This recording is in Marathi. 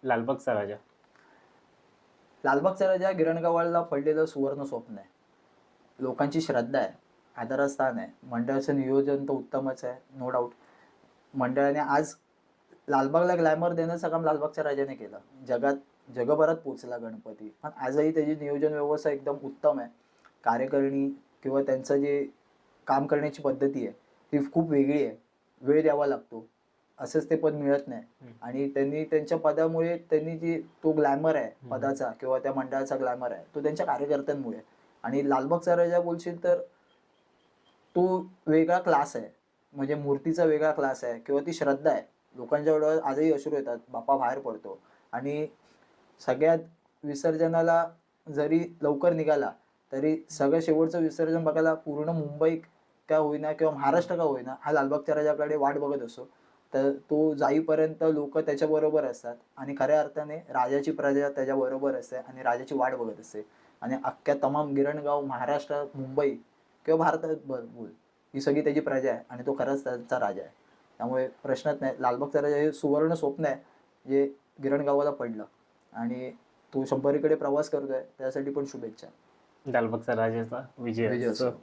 लालबागचा राजा. लालबागचा राजा गिरणगावाला पडलेलं सुवर्ण स्वप्न आहे. लोकांची श्रद्धा आहे, आदरस्थान आहे. मंडळाचं नियोजन तर उत्तमच आहे, नो डाऊट. मंडळाने आज लालबागला ग्लॅमर देण्याचं काम लालबागच्या राजाने केलं. जगभरात पोचला गणपती. पण आजही त्याची नियोजन व्यवस्था एकदम उत्तम आहे. कार्यकारिणी किंवा त्यांचं जे काम करण्याची पद्धती आहे ती खूप वेगळी आहे. वेळ द्यावा लागतो. असंच ते पद मिळत नाही. आणि त्यांनी त्यांच्या पदामुळे त्यांनी जी तो ग्लॅमर आहे पदाचा किंवा त्या मंडळाचा ग्लॅमर आहे तो त्यांच्या कार्यकर्त्यांमुळे. आणि लालबागचा राजा बोलशील तर तो वेगळा क्लास आहे. म्हणजे मूर्तीचा वेगळा क्लास आहे किंवा ती श्रद्धा आहे. लोकांच्या डोळ्यात आजही अश्रू येतात. बाप्पा बाहेर पडतो आणि सगळ्यात विसर्जनाला जरी लवकर निघाला तरी सगळं शेवटचं विसर्जन बघायला पूर्ण मुंबई का होईना किंवा महाराष्ट्र का होईना हा लालबागच्या राजाकडे वाट बघत असतो. तर तो जाईपर्यंत लोकं त्याच्याबरोबर असतात आणि खऱ्या अर्थाने राजाची प्रजा त्याच्याबरोबर असते आणि राजाची वाट बघत असते. आणि अख्ख्या तमाम गिरणगाव, महाराष्ट्र, मुंबई किंवा भारतात बोल, ही सगळी त्याची प्रजा आहे आणि तो खरंच त्यांचा राजा आहे. त्यामुळे प्रश्नच नाही. लालबागचा राजा हे सुवर्ण स्वप्न आहे जे गिरणगावाला पडलं आणि तो 100कडे प्रवास करतोय त्यासाठी पण शुभेच्छा. लालबागचा राजाचा विजय विजय असो. असो.